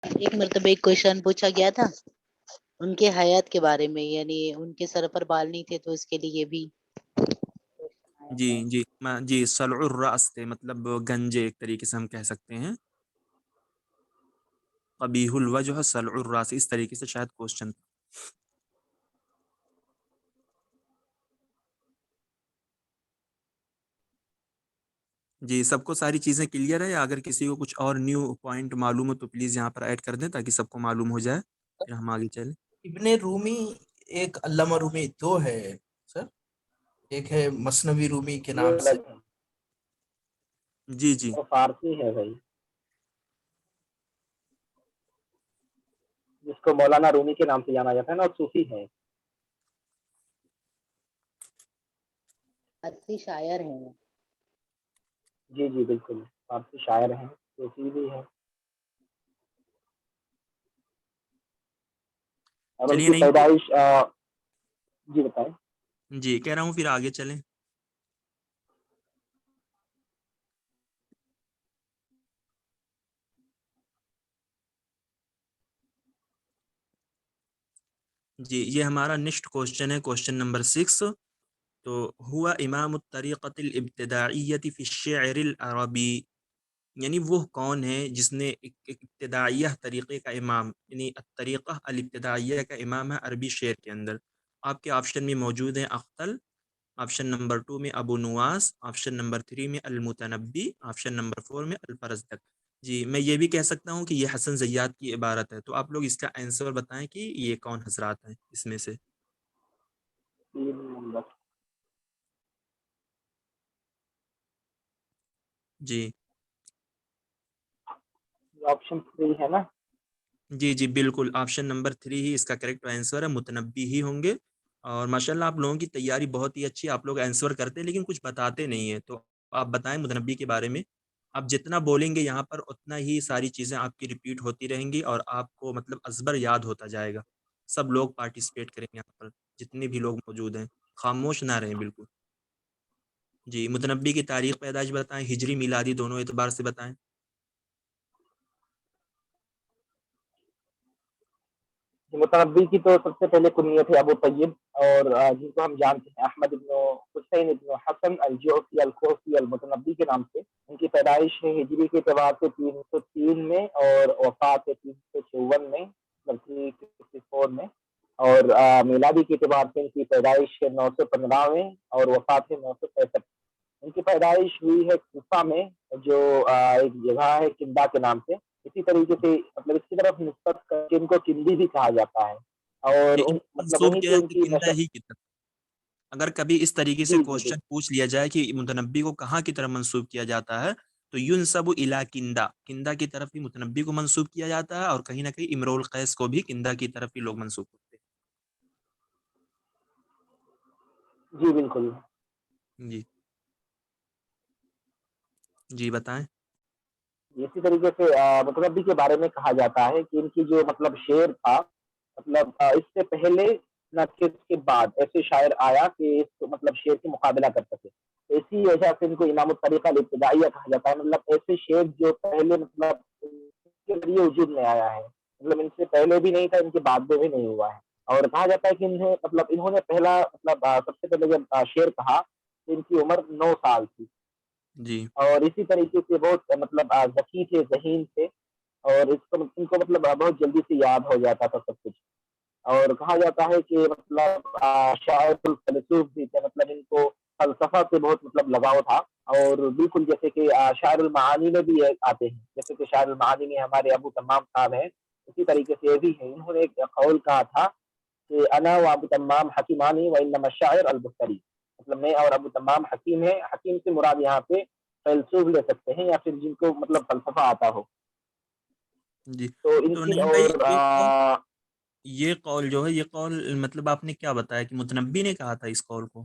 ایک مرتبہ ایک کوشچن پوچھا گیا تھا ان کے حیات کے بارے میں، یعنی ان کے سر پر بال نہیں تھے تو اس کے لیے بھی جی جی جی صلع الراس تھے، مطلب گنجے ایک طریقے سے ہم کہہ سکتے ہیں، قبیح الوجہ صلع الراس، اس طریقے سے شاید کوشچن تھا۔ جی سب کو ساری چیزیں کلیئر ہے، یا اگر کسی کو کچھ اور نیو پوائنٹ معلوم ہو تو پلیز یہاں پر ایڈ کر دیں تاکہ سب کو معلوم ہو جائے، پھر ہم آگے چلیں۔ ابن رومی ایک علامہ رومی دو ہے سر، ایک ہے مثنوی رومی کے نام سے، جی جی وہ فارسی ہے بھائی، جس کو مولانا رومی کے نام سے جانا جاتا ہے نا، اور صوفی ہے۔ فارسی شاعر ہیں وہ۔ جی جی بالکل، فارسی شاعر ہیں، صوفی بھی ہے، اور ان چلیے کی نہیں تو پیدائش جی بتائیں۔ جی کہہ رہا ہوں پھر آگے چلیں۔ جی یہ ہمارا نیکسٹ کوشچن ہے، کوشچن نمبر 6۔ تو ہوا امام الطریقۃ الابتداعیۃ فی الشعر العربی، یعنی وہ کون ہے جس نے ایک ابتدائیہ طریقے کا امام، یعنی الطریقہ الابتدائیہ کا امام ہے عربی شعر کے اندر۔ آپ کے آپشن میں موجود ہیں اختل، آپشن نمبر 2 میں ابو نواس، آپشن نمبر 3 میں المتنبی، آپشن نمبر 4 میں الفرزدق۔ جی میں یہ بھی کہہ سکتا ہوں کہ یہ حسن زیات کی عبارت ہے، تو آپ لوگ اس کا آنسر بتائیں کہ یہ کون حضرات ہیں اس میں سے۔ 3 نمبر جی آپشن 3 ہے نا؟ جی جی بالکل، آپشن نمبر 3 ہی اس کا کریکٹ آنسر ہے، متنبی ہی ہوں گے۔ اور ماشاءاللہ آپ لوگوں کی تیاری بہت ہی اچھی ہے، آپ لوگ آنسر کرتے ہیں لیکن کچھ بتاتے نہیں ہیں، تو آپ بتائیں متنبی کے بارے میں۔ آپ جتنا بولیں گے یہاں پر اتنا ہی ساری چیزیں آپ کی ریپیٹ ہوتی رہیں گی اور آپ کو مطلب ازبر یاد ہوتا جائے گا۔ سب لوگ پارٹیسپیٹ کریں گے یہاں پر، جتنے بھی لوگ موجود ہیں، خاموش نہ رہیں بالکل۔ جی متنبی کی تاریخ پیدائش بتائیں، ہجری میلادی دونوں اعتبار سے بتائیں۔ متنبی کی تو سب سے پہلے کنیت ہے ابو طیب، اور جن کو ہم جانتے ہیں احمد ابن حسین ابن حسن الجوفی الکوفی المتنبی کے نام سے۔ ان کی پیدائش ہے ہجری کے اعتبار سے 303 میں، اور وفات ہے 354 میں، مطلب 354 میں، اور میلادی کے اعتبار سے ان کی پیدائش ہے 915 میں، اور وفات ہے 965۔ ان کی پیدائش ہوئی ہے کوفہ میں، جو ایک جگہ ہے کندا کے نام سے۔ اسی طریقے سے مطلب اس کی طرف نسبت کر کے ان کو کندی بھی کہا جاتا ہے، اور یہ مطلب منسوب وہیں کیا سے ہے ان کہ کی کندہ ہی کی طرف، اگر کبھی اس طریقے سے جی جی جی کوشچن پوچھ لیا جائے کہ متنبی کو کہاں کی طرف منسوب کیا جاتا ہے، تو ینسب الی کندا، کندا کی طرف ہی متنبی کو منسوب کیا جاتا ہے، اور کہیں نہ کہیں امرؤ القیس کو بھی کندا کی طرف ہی لوگ منسوب کرتے جی بالکل۔ ہیں۔ جی جی بتائیں۔ اسی طریقے سے متنبی کے بارے میں کہا جاتا ہے کہ ان کی جو مطلب شعر تھا، مطلب اس سے پہلے نہ کہ اس کے بعد ایسے شاعر آیا کہ اس کو مطلب شعر سے مقابلہ کر سکے، تو اسی وجہ سے ان کو امام الطریقہ الابتدائیہ کہا جاتا ہے۔ مطلب ایسے شعر جو پہلے مطلب کے ذریعے وجود میں آیا ہے، مطلب ان سے پہلے بھی نہیں تھا، ان کے بعد میں بھی نہیں ہوا ہے۔ اور کہا جاتا ہے کہ انہوں نے پہلا مطلب سب سے پہلے جب شعر کہا تو ان کی عمر 9 سال تھی، جی اور اسی طریقے سے بہت مطلب ذکی تھے، ذہین تھے، اور ان کو مطلب بہت جلدی سے یاد ہو جاتا تھا سب کچھ۔ اور کہا جاتا ہے کہ مطلب شاعر الفلسوف بھی تھے، مطلب ان کو فلسفہ سے بہت مطلب لگاؤ تھا، اور بالکل جیسے کہ شاعر المعانی میں بھی آتے ہیں، جیسے کہ شاعر المعانی میں ہمارے ابو تمام صاحب ہیں، اسی طریقے سے یہ بھی ہیں۔ انہوں نے ایک قول کہا تھا کہ انا و ابو تمام حکیمانی و انما الشاعر البختری، مطلب میں اور ابو تمام حکیم ہیں۔ حکیم سے مراد یہاں پہ فیلسوف لے سکتے ہیں، یا پھر جن کو مطلب فلسفہ آتا ہو۔ جی تو ان تو کی نہیں بھائی، اور یہ قول جو ہے، یہ قول مطلب آپ نے کیا بتایا کہ متنبی نے کہا تھا اس قول کو؟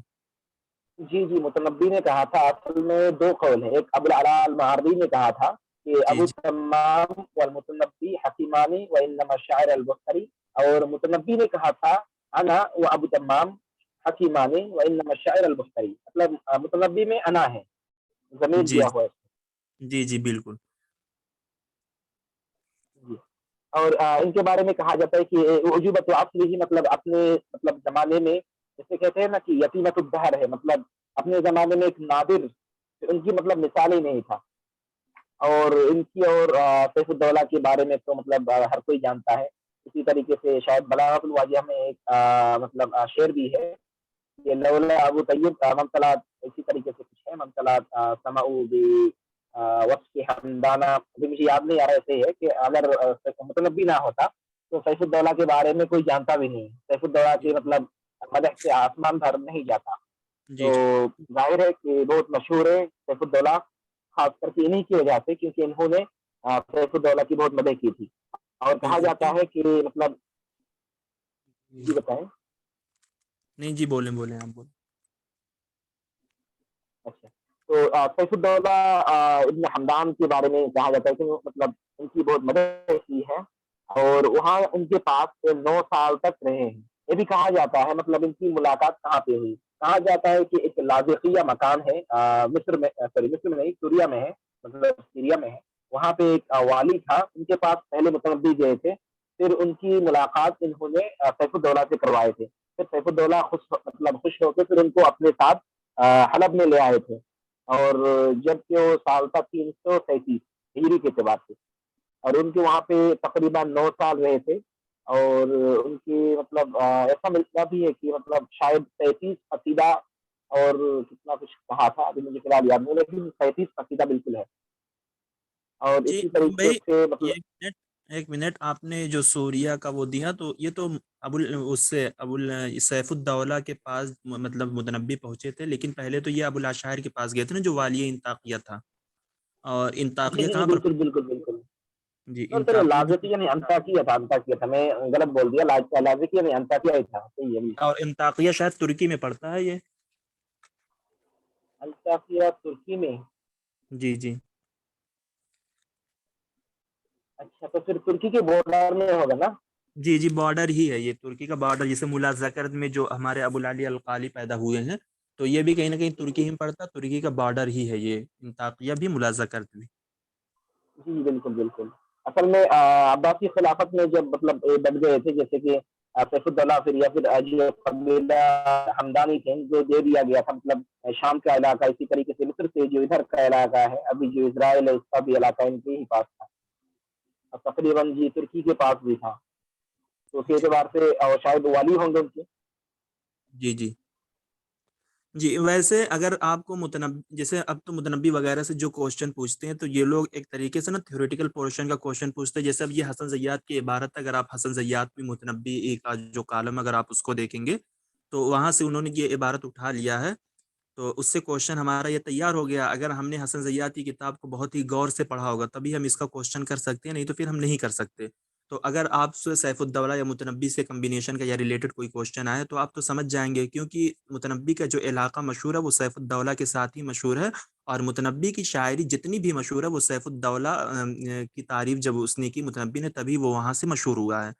جی جی متنبی نے کہا تھا۔ اصل میں دو قول ہیں، ایک ابو العلاء المعرری نے کہا تھا کہ جی ابو جی تمام والمتنبی حکیمانی و انما الشاعر البختری، اور متنبی نے کہا تھا انا و ابو تمام حکیمانی و انما الشاعر البختری، مطلب متنبی میں انا ہے، ضمیر جی دیا ہوا ہے۔ جی جی بالکل۔ جی اور ان کے بارے میں کہا جاتا ہے کہ عجوبت عصر ہی مطلب اپنے مطلب زمانے میں جیسے کہتے ہیں نا کہ یتیمت الدہر ہے، مطلب اپنے زمانے میں ایک نادر، ان کی مطلب مثال ہی نہیں تھا. اور ان کی اور سیف الدولہ کے بارے میں تو مطلب ہر کوئی جانتا ہے. اسی طریقے سے شاید بلاغت الواجیہ میں ایک مطلب شعر بھی ہے کہ لولا ابو طیب ممتلات، اسی طریقے سے کچھ ہے ممتلات سمعوا وقت کے ہمدانہ، ابھی مجھے یاد نہیں آ رہا ایسے ہے کہ اگر متنبی نہ ہوتا تو سیف الدولہ کے بارے میں کوئی جانتا بھی نہیں. سیف الدولہ جی کے مطلب مدح سے آسمان بھر نہیں جاتا. جی تو جی ظاہر ہے کہ بہت مشہور ہے سیف الدولہ، خاص کر کے انہیں کی وجہ سے کیونکہ انہوں نے سیف الدولہ کی بہت مدد کی تھی. اور کہا بالکل. جاتا ہے کہ مطلب جی بتائیں. نہیں جی، بولیں بولیں آپ بولیں. اچھا، تو سیف الدولہ ابن حمدان کے بارے میں کہا جاتا ہے کہ مطلب ان کی بہت مدد کی ہے اور وہاں ان کے پاس 9 سال تک رہے ہیں. یہ بھی کہا جاتا ہے مطلب ان کی ملاقات کہاں پہ ہوئی. کہا جاتا ہے کہ ایک لاذقیہ مکان ہے مصر میں، مصر میں نہیں، سوریا میں ہے، مطلب سیریا میں ہے. وہاں پہ ایک والی تھا، ان کے پاس پہلے متنبی گئے تھے، پھر ان کی ملاقات انہوں نے سیف الدولہ سے کروائے تھے. پھر سیف الدولہ خوش ہو کے پھر ان کو اپنے ساتھ حلب میں لے آئے تھے. اور جبکہ وہ سال تھا 337 ہجری کے اعتبار سے، اور ان کے وہاں پہ تقریباً 9 سال رہے تھے. اور ان کی مطلب ایسا ملتا بھی ہے کہ مطلب شاید 33 قصیدہ اور کتنا کچھ کہا تھا، ابھی مجھے فی الحال یاد نہیں، لیکن 33 قصیدہ بالکل ہے. اور جی اسی طریقے بھائی، سے مطلب ایک منٹ ایک منٹ، آپ نے جو سوریہ کا وہ دیا تو یہ تو سیف الدولہ کے پاس مطلب متنبی پہنچے تھے، لیکن پہلے تو یہ ابو الاشعر کے پاس گئے تھے نا، جو والی انطاکیہ تھا. اور جی انطاکیہ جی کہاں پر؟ بالکل بالکل بالکل. جی سر انطاکیہ جو، لازقیہ نہیں، انطاکیہ تھا، میں غلط بول دیا. لازقیہ نہیں، انطاکیہ ہی تھا. صحیح ہے. اور انطاکیہ شاید ترکی میں پڑتا ہے یہ. انطاکیہ ترکی میں؟ جی جی اچھا، تو پھر ترکی کے بارڈر میں ہوگا نا. جی جی بارڈر ہی ہے یہ، ترکی کا بارڈر. جیسے ملا زکرت میں جو ہمارے ابو العلی القالی پیدا ہوئے ہیں، تو یہ بھی کہیں نہ کہیں ترکی میں پڑتا، ترکی کا بارڈر ہی ہے یہ انطاکیہ بھی، ملا زکرت بھی. جی بالکل بالکل. اصل میں عباسی خلافت میں جب مطلب بن گئے تھے، جیسے کہ سیف الدولہ پھر یا پھر جو قبیلہ حمدانی تھے جو دے دیا گیا تھا، مطلب شام کا علاقہ، اسی طریقے سے مصر سے جو ادھر کا علاقہ ہے ابھی جو اسرائیل ہے اس کا بھی علاقہ ان کے ہی پاس تھا، اور تقریباً جی ترکی کے پاس بھی تھا. تو اسی اعتبار سے اور شاید والی ہوں گے ان کے. جی جی جی. ویسے اگر آپ کو جیسے اب تو متنبی وغیرہ سے جو کوشچن پوچھتے ہیں تو یہ لوگ ایک طریقے سے نا تھیوریٹیکل پورشن کا کوشچن پوچھتے ہیں. جیسے اب یہ حسن زیات کی عبارت، اگر آپ حسن زیات بھی متنبی کا جو کالم اگر آپ اس کو دیکھیں گے تو وہاں سے انہوں نے یہ عبارت اٹھا لیا ہے. تو اس سے کوشچن ہمارا یہ تیار ہو گیا. اگر ہم نے حسن زیات کی کتاب کو بہت ہی غور سے پڑھا ہوگا تبھی ہم اس کا کوشچن کر سکتے ہیں، نہیں تو پھر ہم نہیں کر سکتے. تو اگر آپ سے سیف الدولہ یا متنبی سے کمبینیشن کا یا ریلیٹڈ کوئی کوشچن آئے تو آپ تو سمجھ جائیں گے، کیونکہ متنبی کا جو علاقہ مشہور ہے وہ سیف الدولہ کے ساتھ ہی مشہور ہے. اور متنبی کی شاعری جتنی بھی مشہور ہے وہ سیف الدولہ کی تعریف جب اس نے کی متنبی نے، تبھی وہ وہاں سے مشہور ہوا ہے.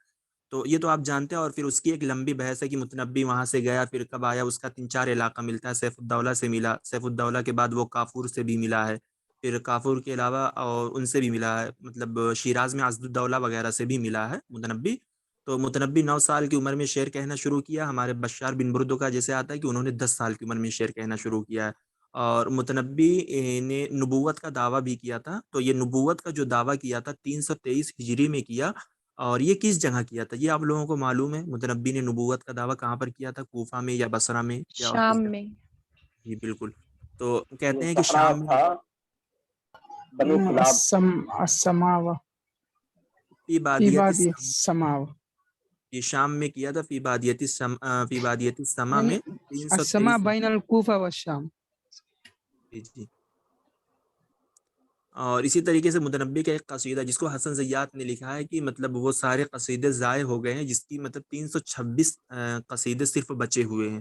تو یہ تو آپ جانتے ہیں. اور پھر اس کی ایک لمبی بحث ہے کہ متنبی وہاں سے گیا پھر کب آیا، اس کا 3-4 علاقہ ملتا ہے. سیف الدولہ سے ملا، سیف الدولہ کے بعد وہ کافور سے بھی ملا ہے، پھر کافور کے علاوہ اور ان سے بھی ملا ہے، مطلب شیراز میں عضد الدولہ وغیرہ سے بھی ملا ہے متنبی. تو متنبی 9 سال کی عمر میں شعر کہنا شروع کیا. ہمارے بشار بن بردو کا جیسے آتا ہے کہ انہوں نے 10 سال کی عمر میں شعر کہنا شروع کیا ہے. اور متنبی نے نبوت کا دعویٰ بھی کیا تھا. تو یہ نبوت کا جو دعویٰ کیا تھا 323 ہجری میں کیا. اور یہ کس جگہ کیا تھا یہ آپ لوگوں کو معلوم ہے؟ متنبی نے نبوت کا دعویٰ کہاں پر کیا تھا؟ کوفہ میں یا بصرہ میں یا اور کس شام جگہ؟ میں. جی بالکل. تو کہتے یہ ہیں کہ صحرا شام میں تھا، بنو کلاب. السماوة فی في بادیت بادية السما، السماوة، یہ شام میں کیا تھا. فی بادیت السما يعني میں السماء 323. بين الكوفة والشام. جی جی. اور اسی طریقے سے متنبی کا ایک قصیدہ جس کو حسن زیات نے لکھا ہے کہ مطلب وہ سارے قصیدے ضائع ہو گئے ہیں، جس کی مطلب 326 قصیدے صرف بچے ہوئے ہیں.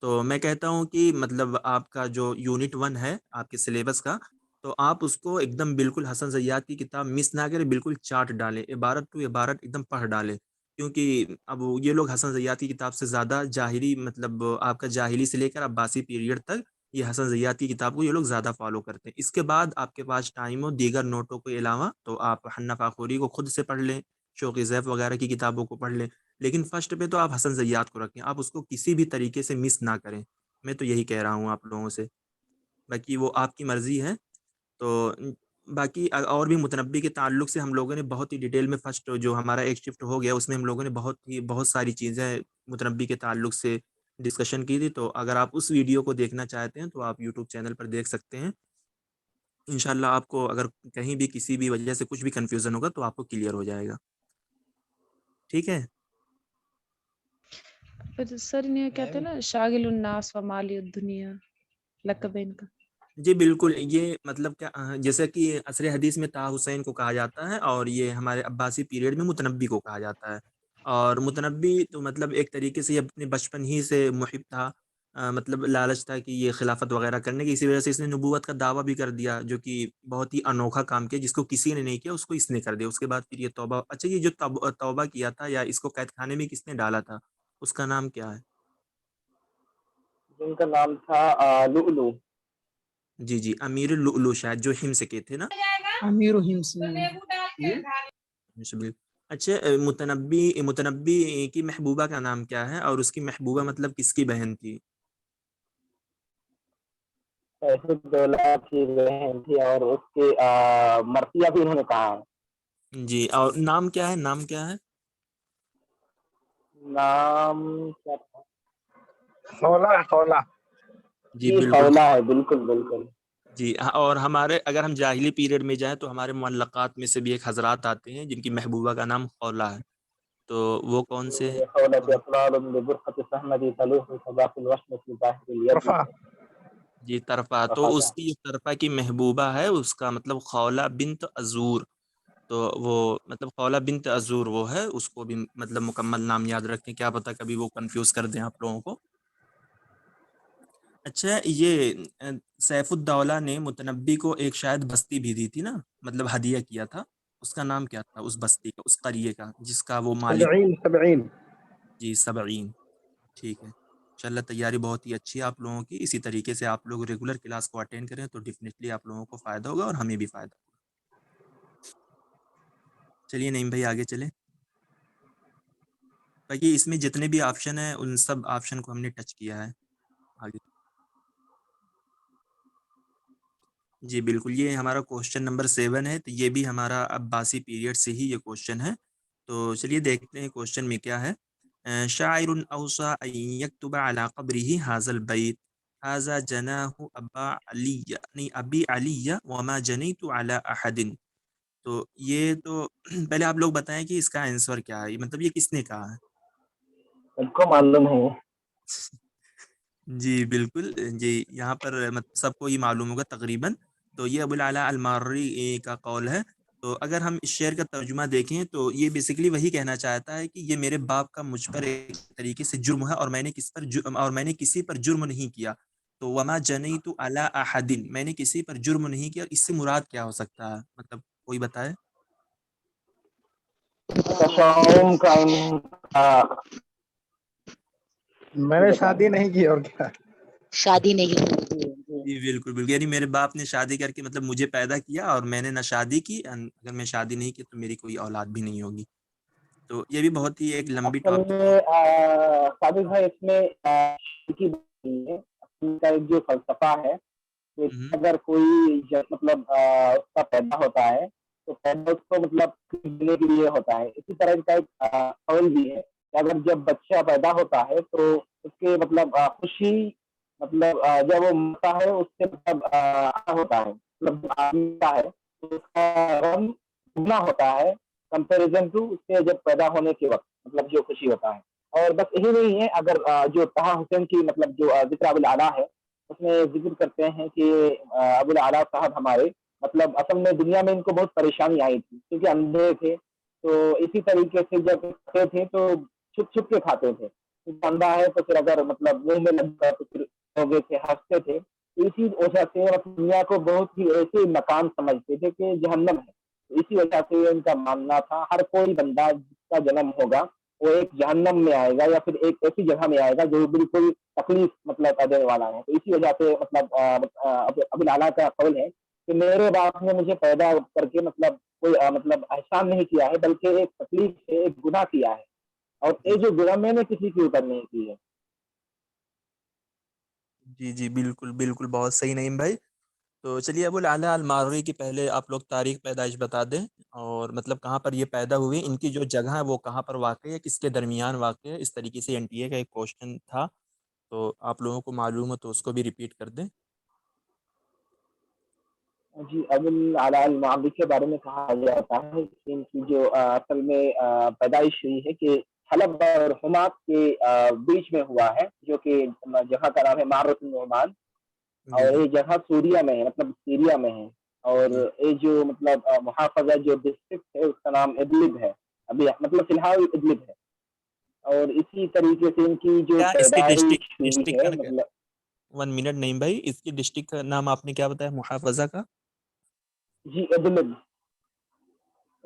تو میں کہتا ہوں کہ مطلب آپ کا جو یونٹ 1 ہے آپ کے سلیبس کا، تو آپ اس کو ایک دم بالکل حسن زیات کی کتاب مس نہ کریں، بالکل چارٹ ڈالیں، عبارت ٹو عبارت ایک دم پڑھ ڈالیں. کیونکہ اب یہ لوگ حسن زیات کی کتاب سے زیادہ جاہلی، مطلب آپ کا جاہلی سے لے کر عباسی پیریڈ تک یہ حسن زیات کی کتاب کو یہ لوگ زیادہ فالو کرتے ہیں. اس کے بعد آپ کے پاس ٹائم ہو دیگر نوٹوں کے علاوہ تو آپ حنف آخوری کو خود سے پڑھ لیں، شوق ضیف وغیرہ کی کتابوں کو پڑھ لیں، لیکن فرسٹ پہ تو آپ حسن زیات کو رکھیں، آپ اس کو کسی بھی طریقے سے مس نہ کریں، میں تو یہی کہہ رہا ہوں آپ لوگوں سے، باقی وہ آپ کی مرضی ہے۔ تو باقی اور بھی متنبی کے تعلق سے ہم لوگوں نے بہت ہی ڈیٹیل میں فرسٹ جو ہمارا ایک شفٹ ہو گیا اس میں ہم لوگوں نے بہت ساری چیزیں متنبی کے تعلق سے ڈسکشن کی تھی، تو اگر آپ اس ویڈیو کو دیکھنا چاہتے ہیں تو آپ یوٹیوب چینل پر دیکھ سکتے ہیں۔ انشاءاللہ آپ کو اگر کہیں بھی کسی بھی وجہ سے کچھ بھی کنفیوژن ہوگا تو آپ کو کلیئر ہو جائے گا، ٹھیک ہے؟ سر انہیں کہتے ہیں نا شاغل الناس و مالی الدنیا، لقب ہے ان کا۔ جی بالکل، یہ مطلب کیا جیسے کہ عصر حدیث میں طہ حسین کو کہا جاتا ہے، اور یہ ہمارے عباسی پیریڈ میں متنبی کو کہا جاتا ہے، اور متنبی تو مطلب ایک طریقے سے یہ اپنے بچپن ہی سے محب تھا، مطلب لالچ تھا کہ یہ خلافت وغیرہ کرنے کی، اسی وجہ سے اس نے نبوت کا دعویٰ بھی کر دیا، جو کہ بہت ہی انوکھا کام کیا، جس کو کسی نے نہیں کیا اس کو اس نے کر دیا۔ اس کے بعد پھر یہ توبہ، اچھا یہ جو توبہ کیا تھا یا اس کو قید خانے میں کس نے ڈالا تھا، اس کا نام کیا ہے؟ جن کا نام تھا لؤلؤ۔ جی جی، امیر اللؤلؤ، شاید جو ہمس کے تھے نا۔ امیر ہمس میں اچھا، متنبی کی محبوبہ کا نام کیا ہے، اور اس کی محبوبہ مطلب کس کی بہن تھی؟ سیف الدولہ کی بہن تھی، اور اس کے مرثیہ بھی انہوں نے کہا ہے۔ جی، اور نام کیا ہے؟ نام کیا ہے؟ نام کیا تھا؟ خولہ جی جی بالکل، خولہ ہے، بالکل بالکل۔ جی، اور ہمارے اگر ہم جاہلی پیریڈ میں جائیں تو ہمارے معلقات میں سے بھی ایک حضرات آتے ہیں جن کی محبوبہ کا نام خولہ ہے، تو وہ کون سے ہیں؟ خولۃ اطلال ببرقۃ فحمدی تلوح صباح الوشم فی ظاہر الید۔ جی طرفہ، تو اس کی طرفہ کی محبوبہ ہے، اس کا مطلب خولہ بنت ازور، تو وہ مطلب خولہ بنت ازور وہ ہے، اس کو بھی مطلب مکمل نام یاد رکھیں، کیا پتہ کبھی وہ کنفیوز کر دیں آپ لوگوں کو۔ اچھا، یہ سیف الدولہ نے متنبی کو ایک شاید بستی بھی دی تھی نا، مطلب ہدیہ کیا تھا، اس کا نام کیا تھا اس بستی کا، اس قریے کا جس کا وہ مالک؟ سبعین جی 70، ٹھیک ہے انشاءاللہ، تیاری بہت ہی اچھی ہے آپ لوگوں کی، اسی طریقے سے آپ لوگ ریگولر کلاس کو اٹینڈ کریں تو ڈیفینیٹلی آپ لوگوں کو فائدہ ہوگا اور ہمیں بھی فائدہ ہوگا۔ چلیے نعیم بھائی آگے چلیں، باقی اس میں جتنے بھی آپشن ہیں ان سب آپشن کو ہم نے ٹچ کیا ہے آگے۔ جی بالکل، یہ ہمارا کوشچن نمبر 7 ہے، تو یہ بھی ہمارا عباسی پیریڈ سے ہی یہ کوشچن ہے، تو چلیے دیکھتے ہیں کوشچن میں کیا ہے۔ شاعر اوصى ان يكتب على قبره هذا البيت هذا جناه ابی علی وما جنیت على احد، تو یہ تو پہلے آپ لوگ بتائیں کہ اس کا آنسر کیا ہے، مطلب یہ کس نے کہا ہے؟ ان کو معلوم ہے۔ جی بالکل، جی یہاں پر سب کو ہی معلوم ہوگا تقریباً، تو یہ ابو العلا الماری کا قول ہے، تو اگر ہم اس شعر کا ترجمہ دیکھیں تو یہ بیسیکلی وہی کہنا چاہتا ہے کہ یہ میرے باپ کا مجھ پر ایک طریقے سے جرم ہے، اور میں نے کسی پر جرم نہیں کیا، تو وما جنیت علی احد، میں نے کسی پر جرم نہیں کیا، اس سے مراد کیا ہو سکتا ہے، مطلب کوئی بتائے؟ تشاؤم کا میں نے شادی نہیں کی، اور کیا؟ شادی نہیں ہوئی تھی۔ جی بالکل بالکل، یعنی میرے باپ نے شادی کر کے مطلب مجھے پیدا کیا، اور میں نے نہ شادی کی، اگر میں شادی نہیں کی تو میری کوئی اولاد بھی نہیں ہوگی، تو یہ بھی بہت ہی ایک لمبی اصل ٹاپک میں صادق بھائی اس میں کی بات نہیں ہے، اصل کا ایک جو فلسفہ ہے کہ اگر کوئی مطلب اس کا پیدا ہوتا ہے تو پیدا اس کو مطلب دینے کے لیے ہوتا ہے، اسی طرح کا ایک قول بھی ہے کہ اگر جب بچہ پیدا ہوتا ہے تو اس کے مطلب خوشی مطلب جب وہ مرتا ہے اس سے مطلب ہوتا ہے، مطلب آدمی کا ہے تو اس کا غم دگنا ہوتا ہے کمپیریزن ٹو اس کے جب پیدا ہونے کے وقت مطلب جو خوشی ہوتا ہے۔ اور بس یہی نہیں ہے، اگر جو طہ حسین کی مطلب جو ذکر ابو العلا ہے اس میں ذکر کرتے ہیں کہ ابو العلا صاحب ہمارے مطلب اصل میں دنیا میں ان کو بہت پریشانی آئی تھی کیونکہ اندھے تھے، تو اسی طریقے سے جب کھاتے تھے تو چھپ چھپ کے کھاتے تھے، اندھا ہے تو پھر اگر مطلب منہ میں لگتا تو پھر ہو گئے تھے، ہنستے تھے، اسی وجہ سے دنیا کو بہت ہی ایسے مکان سمجھتے تھے کہ جہنم ہے، اسی وجہ سے ان کا ماننا تھا ہر کوئی بندہ جس کا جنم ہوگا وہ ایک جہنم میں آئے گا یا پھر ایک ایسی جگہ میں آئے گا جو بالکل تکلیف مطلب دینے والا ہے، تو اسی وجہ سے مطلب ابو العلا کا قول ہے کہ میرے باپ نے مجھے پیدا کر کے مطلب کوئی مطلب احسان نہیں کیا ہے، بلکہ ایک تکلیف سے ایک گناہ کیا ہے، اور یہ جو گناہ میں نے کسی کے اوپر نہیں کی ہے۔ جی جی بالکل بالکل، بہت صحیح نعیم بھائی۔ تو چلیے ابو العلا الماروی کی پہلے آپ لوگ تاریخ پیدائش بتا دیں، اور مطلب کہاں پر یہ پیدا ہوئی، ان کی جو جگہ ہے وہ کہاں پر واقع ہے، کس کے درمیان واقع ہے۔ اس طریقے سے NTA کا ایک کوشچن تھا، تو آپ لوگوں کو معلوم ہو تو اس کو بھی ریپیٹ کر دیں۔ جی، ابو العلا المعروی کے بارے میں کہا جاتا ہے کہ ان کی جو اصل میں پیدائش ہوئی ہے کہ حلب اور حمات کے بیچ میں ہوا ہے، جو کہ جگہ کا نام ہے معرۃ النعمان، جی اور جی یہ جگہ سوریہ میں ہے، مطلب سیریا میں ہے، اور جی یہ جو مطلب محافظہ جو ڈسٹرکٹ ہے اس کا نام ادلب ہے، ابھی مطلب فی الحال ادلب ہے، اور اسی طریقے سے ان کی جو کیا اس کی پیدائش ہوئی ڈسٹرکٹ ہے کا مطلب 1 منٹ نعیم بھائی، اس کی ڈسٹرکٹ کا نام آپ نے کیا بتایا محافظہ کا؟ جی ادلب،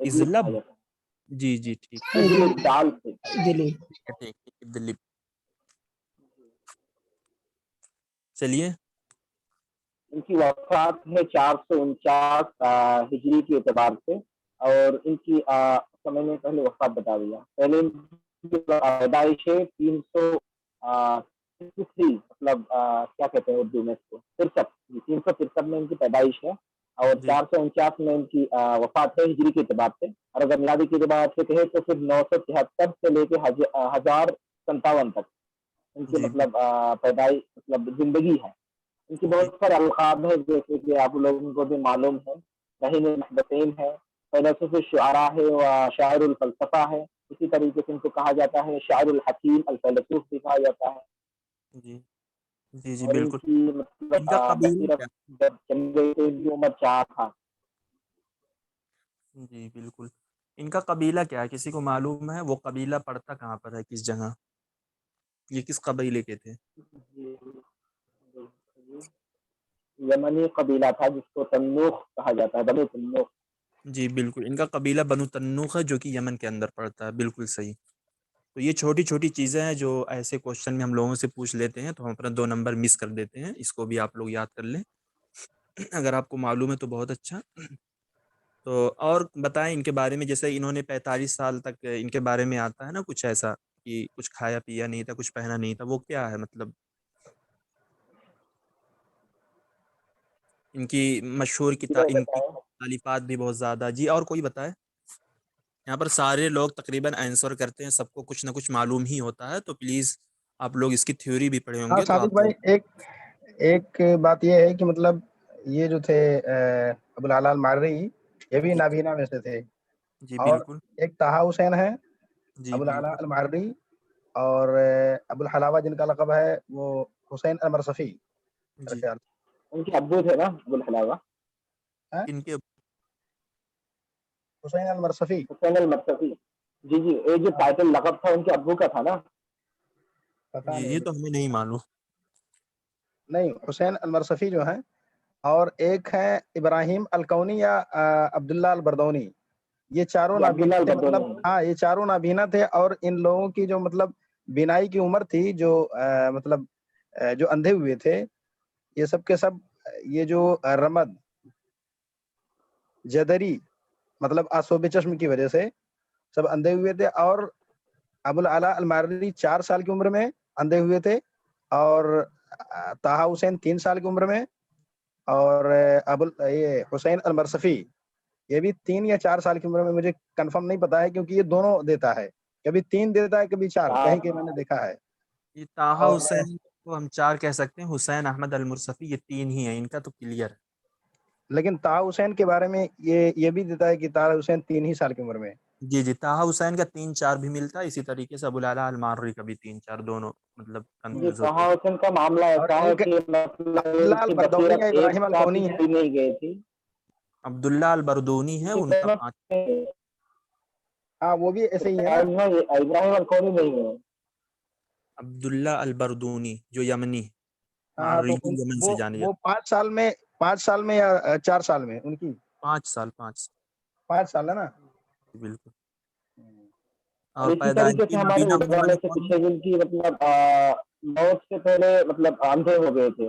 ادلب کہا ازلب؟ جاتا جی جی ٹھیک ہے، ادلب دال سے۔ دلی ہے، ٹھیک ٹھیک، دلی۔ چلیے۔ ان کی وفات ہے 449 ہجری کے اعتبار سے، اور ان کی میں نے پہلے وفات بتا دیا، پہلے ان کی پیدائش ہے 363، مطلب کیا کہتے ہیں اردو میں اس کو، 63، 363 میں ان کی پیدائش ہے، اور جی 449 میں ان کی وفات ہے ہجری کے اعتبار سے، اور اگر میلادی کے اعتبار سے کہے تو پھر 973 سے لے کے 1057 تک ان کی جی مطلب پیدائش مطلب زندگی ہے۔ ان کی جی بہت سارے القاب ہیں، جیسے کہ آپ لوگوں کو بھی معلوم ہے، رہین المحدثین ہے، فیلسوف الشعراء ہے، و شاعر الفلسفہ ہے، اسی طریقے سے ان کو کہا جاتا ہے شاعر الحکیم، الفیلسوف بھی کہا جاتا ہے، جی جی جی اور ان بالکل۔ کی مطلب ان کا قبیلہ بصیرت کیا؟ جب چلی گئی تو ان کی عمر 4 تھا۔ جی بالکل۔ ان کا قبیلہ کیا ہے، کسی کو معلوم ہے؟ وہ قبیلہ پڑتا کہاں پر ہے، کس جگہ؟ یہ کس قبیلے کے تھے؟ جی، یمنی قبیلہ تھا جس کو تنوخ کہا جاتا ہے، بنو تنوخ۔ جی بالکل، ان کا قبیلہ بنو تنوخ ہے، جو کہ یمن کے اندر پڑتا ہے، بالکل صحیح۔ تو یہ چھوٹی چھوٹی چیزیں ہیں جو ایسے کوشچن میں ہم لوگوں سے پوچھ لیتے ہیں، تو ہم اپنا 2 نمبر مس کر دیتے ہیں، اس کو بھی آپ لوگ یاد کر لیں، اگر آپ کو معلوم ہے تو بہت اچھا۔ تو اور بتائیں ان کے بارے میں، جیسے انہوں نے 45 سال تک ان کے بارے میں آتا ہے نا کچھ ایسا، کہ کچھ کھایا پیا نہیں تھا، کچھ پہنا نہیں تھا، وہ کیا ہے مطلب؟ ان کی مشہور کتاب، ان کی بتائیں، تالیفات بھی بہت زیادہ۔ جی اور کوئی بتائے؟ یہاں پر سارے لوگ تقریباً آنسر کرتے ہیں، سب کو کچھ نہ کچھ معلوم ہی ہوتا ہے، تو پلیز آپ لوگ اس کی تھیوری بھی پڑھے ہوں ہاں گے تو صادق آپ لوگ۔ بھائی، ایک بات یہ ہے کہ مطلب یہ جو تھے ابو العلا المعری، یہ بھی جی نابینا میں سے تھے، جی اور بالکل۔ ایک طہا حسین ہے جی ابو العلا بالکل۔ المعری، اور ابو الحلاوہ جن کا لقب ہے وہ حسین المرصفی میرے جی خیال ان کے ابو تھے نا ابو الحلاوہ، سے، ان کے حسین المرصفی۔ حسین المرصفی۔ جی جی، یہ جو ٹائٹل لقب تھا ان کے ابو کا تھا نا۔ پتہ جی نہیں یہ تو ہمیں نہیں معلوم۔ نہیں، حسین المرصفی جو ہیں، اور ایک ہے ابراہیم الکونی یا عبداللہ البردونی، یہ چاروں یہ عبداللہ نابینا تھے، مطلب البدونی ہاں یہ چاروں نابینا تھے، اور ان لوگوں کی جو مطلب بینائی کی عمر تھی، جو مطلب جو اندھے ہوئے تھے، یہ سب کے سب، یہ جو رمد جدری مطلب آسوب چشم کی وجہ سے سب اندھے ہوئے تھے، اور ابو العلا المعری 4 سال کی عمر میں اندھے ہوئے تھے، اور طہا حسین 3 سال کی عمر میں، اور یہ حسین المرصفی یہ بھی 3 یا 4 سال کی عمر میں، مجھے کنفرم نہیں پتا ہے کیونکہ یہ دونوں دیتا ہے، کبھی 3 دیتا ہے کبھی 4، کہیں کہ میں نے دیکھا ہے۔ یہ طہا اور حسین کو ہم 4 کہہ سکتے ہیں، حسین احمد المرصفی یہ 3 ہی ہیں، ان کا تو کلیئر ہے۔ لیکن طہا حسین کے بارے میں یہ بھی دیتا ہے کہ طہا حسین 3 ہی سال کی عمر میں۔ جی جی، طہا حسین کا 3 4 بھی ملتا ہے، اسی طریقے سے ابو العلا المعری کا بھی 3 4، دونوں مطلب جی، کنفیوز ہوتے طہا ہیں۔ حسین کا معاملہ اور ایسا ہے ایک کہ مطلب عبداللہ ان کی البردونی یا بصیرت ایک ابراہیم ساتھ ہی الکونی ہے، چلی نہیں گئی تھی، عبداللہ البردونی ہے، ان کا 5۔ ہاں وہ بھی ایسے ہی ہے نا۔ ابراہیم الکونی نہیں ہے۔ عبداللہ البردونی جو یمنی، ہاں تو معروی یمن سے جانے وہ جاتے 5 سال میں یا 4 سال میں ان کی ہیں۔ 5 سال 5 5 سال ہے نا۔ بالکل۔ اور اور اسی طریقے پیدائشی سے ہمارے نابینا علماء انہوں میں نے سے کون؟ کچھ ہے جن کی مطلب موت سے پہلے مطلب اندھے ہو گئے تھے۔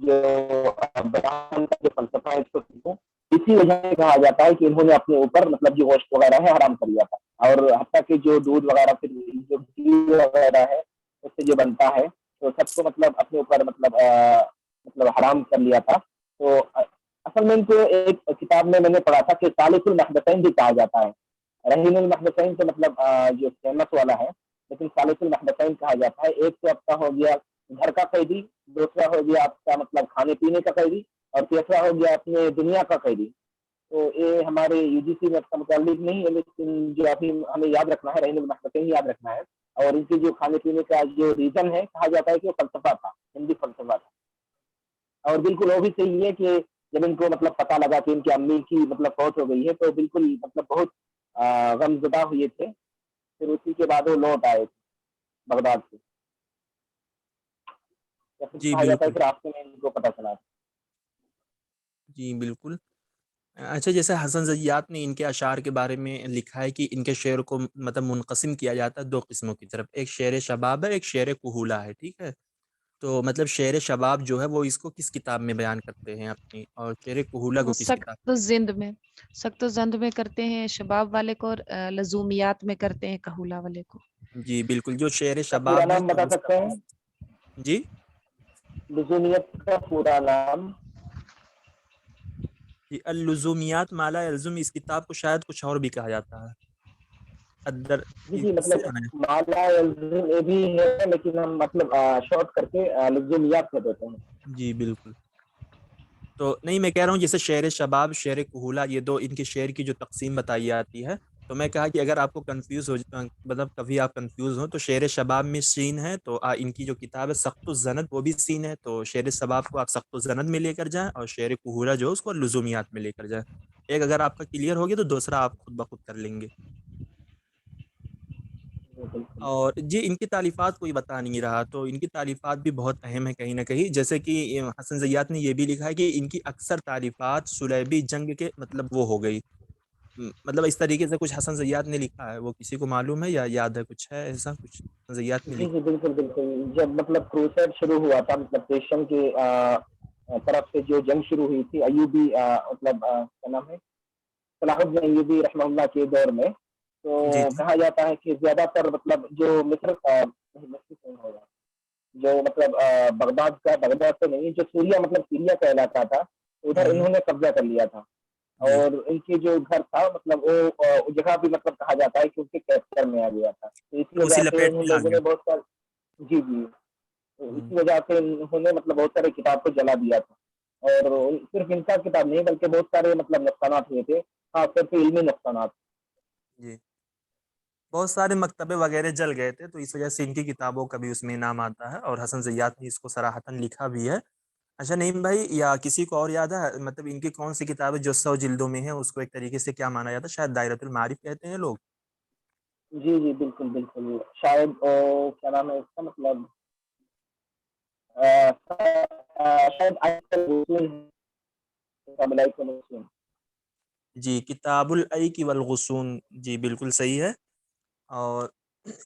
جو بیان کا جو فلسفہ ہے اس کو سیکھوں. اسی وجہ سے کہا جاتا ہے کہ انہوں نے اپنے اوپر مطلب جو گوشت وغیرہ ہے حرام کر لیا تھا, اور حتیٰ کہ جو دودھ وغیرہ پھر جو گھی وغیرہ ہے اس سے جو بنتا ہے تو سب کو مطلب اپنے اوپر مطلب حرام کر لیا تھا. تو اصل میں ان کو ایک کتاب میں نے پڑھا تھا کہ ثالث المحدثین بھی کہا جاتا ہے. رہین المحدثین تو مطلب جو فیمس والا ہے, لیکن ثالث المحدثین کہا جاتا ہے. ایک تو آپ کا ہو گیا گھر کا قیدی, دوسرا ہو گیا آپ کا مطلب کھانے پینے کا قیدی, اور تیسرا ہو گیا اپنے دنیا کا قیدی. تو یہ ہمارے یو جی سی میں اس کا متعلق نہیں ہے, لیکن جو ابھی ہمیں یاد رکھنا ہے رہین المحدثین یاد رکھنا ہے. اور ان کی جو کھانے پینے کا جو ریزن ہے کہا جاتا ہے کہ وہ فلسفہ تھا, ہندی فلسفہ تھا. اور بالکل وہ بھی صحیح ہے کہ جب ان کو مطلب پتہ لگا کہ ان کی امی کی مطلب فوت ہو گئی ہے تو بالکل مطلب بہت غم زدہ ہوئے تھے. پھر اسی کے بعد وہ لوٹ آئے تھے بغداد سے. پھر جی کہا جاتا ہے بالکل. کہ راستے میں ان کو پتہ چلا. جی بالکل. اچھا, جیسے حسن زیات نے ان کے اشعار کے بارے میں لکھا ہے کہ ان کے شعر کو مطلب منقسم کیا جاتا ہے دو قسموں کی طرف, ایک شعر شباب ہے, ایک شعر کہولا ہے. ٹھیک ہے, تو مطلب شعر شباب جو ہے وہ اس کو کس کتاب میں بیان کرتے ہیں اپنی, اور شعر کہولا کو کس کتاب سخت زند میں کرتے ہیں شباب والے کو, اور لزومیات میں کرتے ہیں کہولا والے کو. جی بالکل. جو شعر کا پورا شباب ہے نام تو بتا اس کا سکتے ہیں؟ جی لزومیت کا پورا نام؟ جی اللزومیات مالا یلزم, اس کتاب کو شاید کچھ اور بھی کہا جاتا ہے. ادر جی اس سے مطلب مالا یلزم یہ بھی ہے, لیکن ہم مطلب شارٹ کر کے لزومیات میں دیتے ہیں. جی بالکل. تو نہیں, میں کہہ رہا ہوں جیسے شعر شباب, شعر کہولا, یہ دو ان کے شعر کی جو تقسیم بتائی جاتی ہے, تو میں کہا کہ اگر آپ کو کنفیوز ہو مطلب کبھی آپ کنفیوز ہوں تو شعر شباب میں سین ہے, تو ان کی جو کتاب ہے سخت الزند وہ بھی سین ہے, تو شعر شباب کو آپ سخت الزند میں لے کر جائیں, اور شعر کہولا جو اس کو لزومیات میں لے کر جائیں. ایک اگر آپ کا کلیئر ہوگی تو دوسرا آپ خود بخود کر لیں گے. اور جی ان کی تالیفات کوئی بتا نہیں رہا, تو ان کی تالیفات بھی بہت اہم ہے کہیں نہ کہیں. جیسے کہ حسن زیات نے یہ بھی لکھا ہے کہ ان کی اکثر تالیفات صلیبی جنگ کے مطلب وہ ہو گئی, مطلب اس طریقے سے کچھ حسن زیات نے لکھا ہے. وہ کسی کو معلوم ہے یا یاد ہے کچھ, ہے ایسا کچھ حسن زیات نے جی لکھا؟ جی بالکل بالکل. جب مطلب کروسیڈ شروع ہوا تھا, مطلب کرسچن کی طرف سے جو جنگ شروع ہوئی تھی ایوبی مطلب کیا نام ہے, صلاح الدین ایوبی رحمہ اللہ کے دور میں, تو جی جی کہا جاتا ہے کہ زیادہ تر مطلب جو مصر جو مطلب بغداد سے نہیں, جو سوریا مطلب سیریا کا علاقہ تھا, ادھر انہوں نے قبضہ کر لیا تھا. جی اور ان کی جو گھر تھا مطلب وہ جگہ بھی مطلب کہا جاتا ہے کہ ان کے کیپچر میں آ گیا تھا. تو اسی اسی وجہ سے لپیٹ ان میں آ لوگوں گیا. نے بہت سارے, جی جی, تو اسی وجہ سے انہوں نے مطلب بہت سارے کتاب کو جلا دیا تھا. اور صرف ان کا کتاب نہیں بلکہ بہت سارے مطلب نقصانات ہوئے تھے, خاص طور پہ علمی نقصانات. جی بہت سارے مکتبے وغیرہ جل گئے تھے, تو اس وجہ سے ان کی کتابوں کا بھی اس میں نام آتا ہے, اور حسن زیات نے اس کو صراحتاً لکھا بھی ہے. اچھا نعیم بھائی, یا کسی کو اور یاد ہے مطلب ان کی کون سی کتاب ہے جو 100 جلدوں میں ہے, اس کو ایک طریقے سے کیا مانا جاتا ہے, شاید دائرۃ المعارف کہتے ہیں لوگ. جی جی بالکل بالکل. شاید کیا نام ہے اس کا مطلب شاید جی کتاب الایک والغصون, جی بالکل صحیح ہے. اور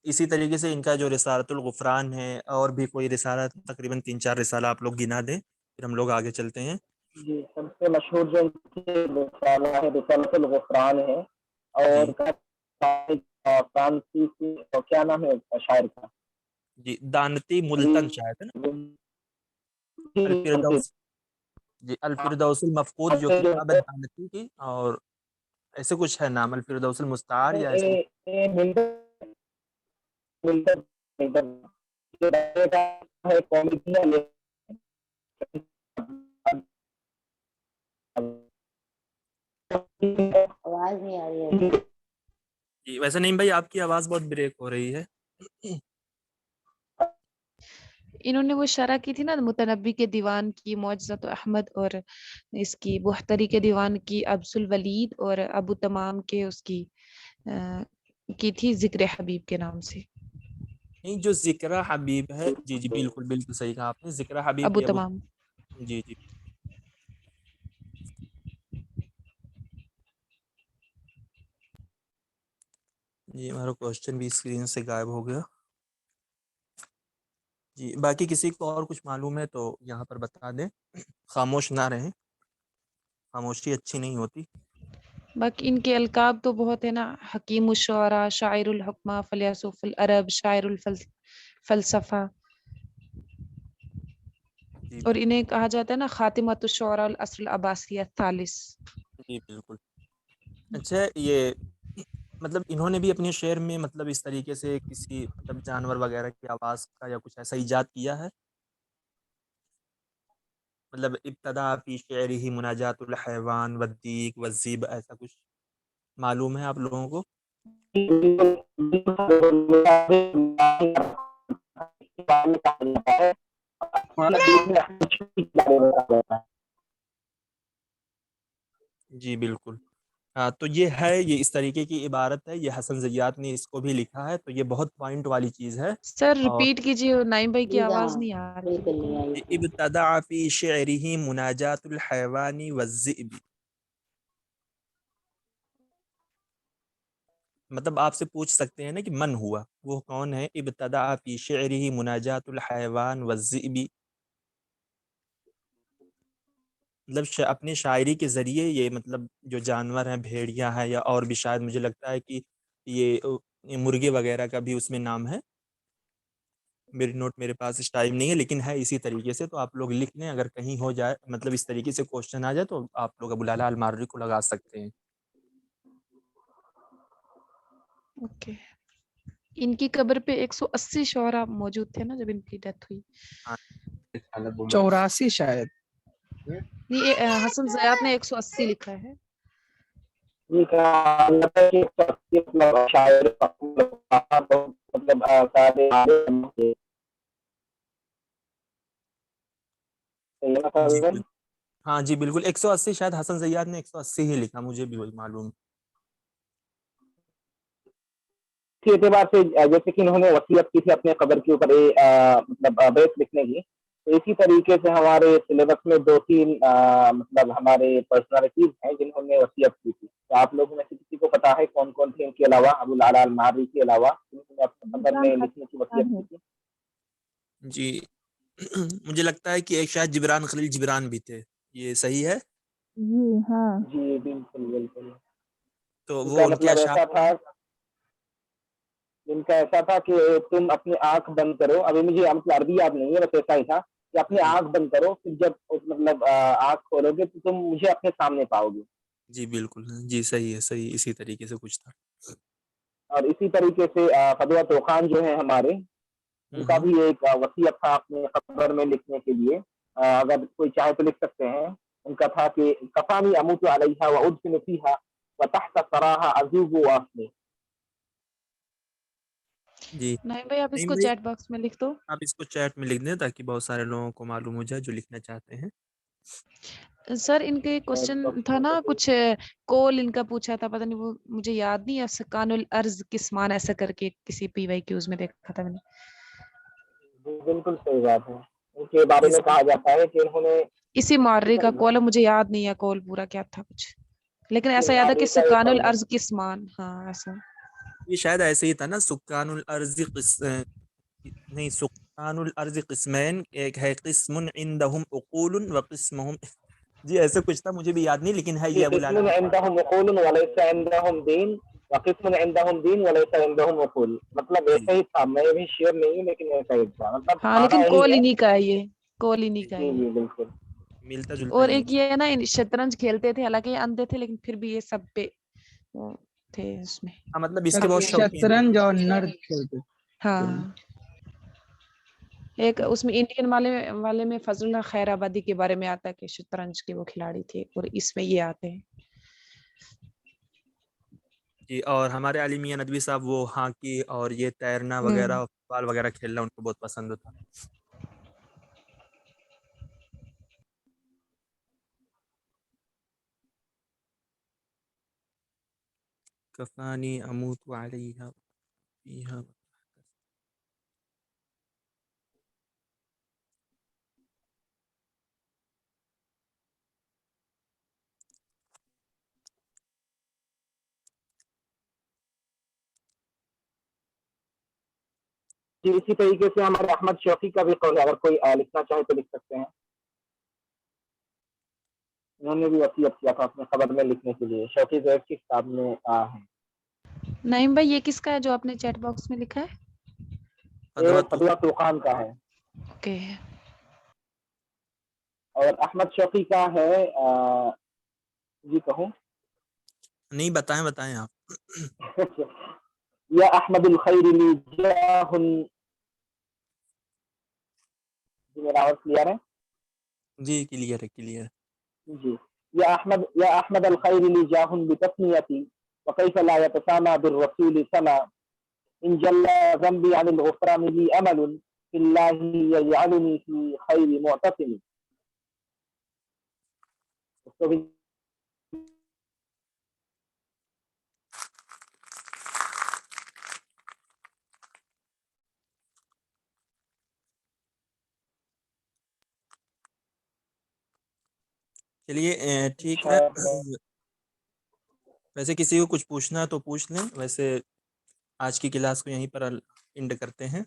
اسی طریقے سے ان کا جو رسالۃ الغفران ہے, اور بھی کوئی رسالہ, تقریباً 3-4 رسالہ آپ لوگ گنا دیں, پھر ہم لوگ آگے چلتے ہیں. جی سب سے مشہور جو رسالہ ہے رسالۃ الغفران ہے. جی اور فرانسیسی کیا نام ہے شاعر کا, جی دانتی ملتن شاید ہے نا, الفردوس. جی الفردوس المفقود جو کتاب ہے دانتی کی, اور ایسے کچھ ہے نام, الفردوس المستعار یا ایسے کچھ. آواز نہیں آ رہی ہے. جی ویسے نہیں بھائی, آپ کی آواز بہت بریک ہو رہی ہے. انہوں نے وہ شرح کی تھی نا متنبی کے دیوان کی, معجزۃ احمد, اور اس کی بحتری کے دیوان کی, ابس الولید, اور ابو تمام کے اس کی تھی ذکر حبیب کے نام سے. نہیں, جو ذکر حبیب ہے, جی جی بالکل بالکل صحیح کہا آپ نے, ذکر حبیب ابو یہ تمام. جی جی. جی ہمارا کوشچن بھی اسکرین سے غائب ہو گیا. جی باقی کسی کو اور کچھ معلوم ہے تو یہاں پر بتا دیں، خاموش نہ رہیں، خاموشی اچھی نہیں ہوتی۔ باقی ان کے القاب تو بہت ہے نا، حکیم الشعراء، شاعر الحکمہ، فیلسوف العرب، شاعر الفلسفہ، جی اور انہیں کہا جاتا ہے نا خاتمۃ الشعراء العصر العباسیہ الثالث۔ جی بالکل۔ اچھا یہ مطلب انہوں نے بھی اپنے شعر میں مطلب اس طریقے سے کسی مطلب جانور وغیرہ کی آواز کا یا کچھ ایسا ایجاد کیا ہے؟ مطلب ابتدا فی شعرہ مناجات الحیوان والدیک والذئب، ایسا کچھ معلوم ہے آپ لوگوں کو؟ جی بالکل۔ ہاں تو یہ ہے، یہ اس طریقے کی عبارت ہے، یہ حسن زیات نے اس کو بھی لکھا ہے، تو یہ بہت پوائنٹ والی چیز ہے۔ سر اور ریپیٹ کیجیے، نائم بھائی کی جی آواز ہاں نہیں آ رہی بالکل بالکل۔ نہیں آئی تھی۔ ابتدع فی شعرہ مناجات الحیوان والذئب، مطلب آپ سے پوچھ سکتے ہیں نا کہ من ہوا، وہ کون ہے؟ ابتدع فی شعرہ مناجات الحیوان والذئب، مطلب اپنی شاعری کے ذریعے یہ مطلب جو جانور ہیں، بھیڑیا ہے یا اور بھی، شاید مجھے لگتا ہے کہ یہ مرغے وغیرہ کا بھی اس میں نام ہے، میری نوٹ میرے پاس اس ٹائم نہیں ہے، لیکن ہے اسی طریقے سے، تو آپ لوگ لکھ لیں، اگر کہیں ہو جائے مطلب اس طریقے سے کوشچن آ جائے تو آپ لوگ ابو العلا الماوردی کو لگا سکتے ہیں۔ اوکے، ان کی قبر پہ 180 شعراء موجود تھے نا جب ان کی ڈیتھ ہوئی؟ ہاں 84 شاید۔ نہیں، حسن زیات نے 180 لکھا ہے۔ جی ہاں جی بالکل، 180 شاید حسن زیات نے 180 ہی لکھا، مجھے بھی وہی معلوم۔ اسی اعتبار سے جیسے کہ انہوں نے وصیت کی تھی اپنے قبر کے اوپر مطلب بیت لکھنے کی، تو اسی طریقے سے ہمارے سلیبس میں 2-3 مطلب ہمارے پرسنالٹیز ہیں جنہوں نے وصیت کی تھی، تو آپ لوگوں میں سے کسی کو پتا ہے کون کون تھے ان کے علاوہ، ابو العلا الماوردی کے علاوہ جنہوں نے اپنے قبر میں لکھنے کی وصیت کی تھی؟ جی مجھے لگتا ہے کہ ایک شاید جبران خلیل جبران بھی تھے، یہ صحیح ہے؟ جی ہاں، جی بالکل بالکل۔ تو ان وہ کا ان کے مطلب اشعار ایسا تھا کہ تم اپنی آنکھ بند کرو، ابھی مجھے مطلب عربی یاد نہیں ہے، بس ایسا ہی تھا کہ اپنی جی آنکھ بند کرو، پھر جب مطلب آنکھ کھولو گے تو تم مجھے اپنے سامنے پاؤ گے۔ جی بالکل، جی صحیح ہے، صحیح، اسی طریقے سے کچھ تھا۔ اور اسی طریقے سے فدوہ توخان جو ہیں ہمارے، ان کا ہوں بھی ایک وصیت تھا اپنے قبر میں لکھنے کے لیے، اگر کوئی چاہے تو لکھ سکتے ہیں۔ ان کا تھا کہ کفانی اموت علیہا وادفن فیہا وتحت ثراہا اذوب وافنی۔ جی نائم بھائی آپ اس نہیں کو بھائی، چیٹ باکس میں لکھ دو۔ آپ اس کو چیٹ میں لکھ دیں تاکہ بہت سارے لوگوں کو معلوم ہو جائے جو لکھنا چاہتے ہیں۔ سر ان کے کوشچن تھا نا کچھ کول ان کا پوچھا تھا، پتہ نہیں وہ مجھے یاد نہیں ہے، سکان الارض قسمان ایسا کر کے کسی پی وائی کیوز میں دیکھا تھا میں نے۔ بالکل صحیح بات ہے، ان کے بارے میں کہا جاتا ہے کہ انہوں نے اسی معرری کا کول ہے، مجھے یاد نہیں ہے کول پورا کیا تھا کچھ، لیکن ایسا یاد ہے کہ سکان الارض قسمان، ہاں ایسا۔ یہ شاید ایسے ہی تھا نا، سکان الارض نہیں، سکان الارض قسمین، ایک ہے قسم عندهم عقول وقسمهم جی ایسے کچھ تھا، مجھے بھی یاد نہیں، لیکن ہے یہ ابو قسم العلا عندهم عقول وليس عندهم دین وقسم عندهم دین وليس عندهم عقول، مطلب جی ایسا ہی تھا، میں بھی شیئر نہیں ہوں لیکن ایسا ہی تھا، مطلب ہاں مانا لیکن یہی کول ہے۔ انہیں کا ہے، یہ کول انہیں کا ہے جی یہ۔ جی بالکل۔ ملتا جلتا اور ہی ہے۔ ایک یہ ہے نا، شطرنج کھیلتے تھے، حالانکہ یہ اندھے تھے لیکن پھر بھی یہ سب پہ وہ تھے اس میں۔ ہاں مطلب اس کے بہت شوقین تھے۔ شطرنج اور نرد کھیلتے تھے۔ ہاں ایک اس میں انڈین والے میں فضل اللہ خیر آبادی کے بارے میں آتا ہے کہ شطرنج کے وہ کھلاڑی تھے، اور اس میں یہ آتے ہیں۔ جی اور ہمارے علی میاں ندوی صاحب وہ ہاکی اور یہ تیرنا وغیرہ، فٹ بال وغیرہ کھیلنا ان کو بہت پسند تھا۔ کفانی اموت علیہا فیہا۔ جی اسی طریقے سے ہمارے احمد شوقی کا بھی قول ہے، اگر کوئی لکھنا چاہے تو لکھ سکتے ہیں. انہوں نے بھی وصیت کیا تھا اپنے خبر میں لکھنے کے لیے، شوقی زیب کی کتاب میں ہے. نعیم بھائی یہ کس کا ہے جو آپ نے چیٹ باکس میں لکھا ہے؟ یہ فتویٰ طوقان کا ہے. اوکے. اور احمد شوقی کا ہے جی کہوں؟ نہیں بتائیں آپ. یا احمد الخیر لی جاہ، جی میرا آواز کلیئر ہے؟ جی کلیئر ہے. جی یا احمد الخیر لی جاہ بتسمیتی وکیف لا یتسامى بالرسول سما ان جل ذنبی عن الغفران لی امل فی اللہ یجعلنی فی خیر معتصم. اس کو بھی چلیے ٹھیک ہے. ویسے کسی کو کچھ پوچھنا ہے تو پوچھ لیں. ویسے آج کی کلاس کو یہیں پر اینڈ کرتے ہیں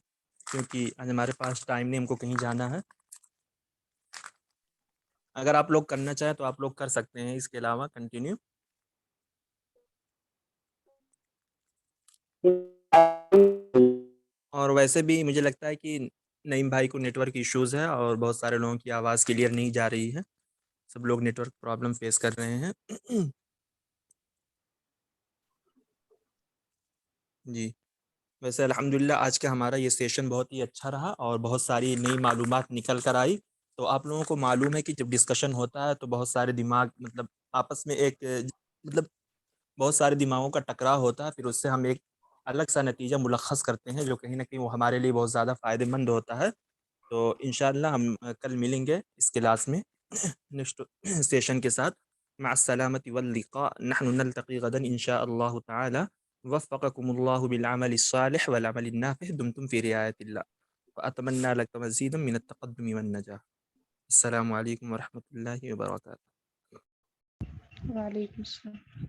کیونکہ آج ہمارے پاس ٹائم نہیں، ہم کو کہیں جانا ہے. اگر آپ لوگ کرنا چاہیں تو آپ لوگ کر سکتے ہیں اس کے علاوہ کنٹینیو. اور ویسے بھی مجھے لگتا ہے کہ نعیم بھائی کو نیٹ ورک ایشوز ہے اور بہت سارے لوگوں کی آواز کلیئر نہیں جا رہی ہے. سب لوگ نیٹ ورک پرابلم فیس کر رہے ہیں. جی ویسے الحمدللہ آج کا ہمارا یہ سیشن بہت ہی اچھا رہا اور بہت ساری نئی معلومات نکل کر آئی. تو آپ لوگوں کو معلوم ہے کہ جب ڈسکشن ہوتا ہے تو بہت سارے دماغ مطلب آپس میں ایک مطلب بہت سارے دماغوں کا ٹکراؤ ہوتا ہے، پھر اس سے ہم ایک الگ سا نتیجہ ملخص کرتے ہیں جو کہیں نہ کہیں وہ ہمارے لیے بہت زیادہ فائدہ مند ہوتا ہے. تو انشاءاللہ ہم کل ملیں گے اس کلاس میں نیکسٹ سیشن کے ساتھ. مع السلامة واللقاء. نحن نلتقي غدا إن شاء الله تعالى. وفقكم الله بالعمل الصالح والعمل النافع. دمتم في رعاية الله وأتمنى لك مزيدا من التقدم والنجاح. السلام عليكم ورحمة الله وبركاته. وعلیکم السلام.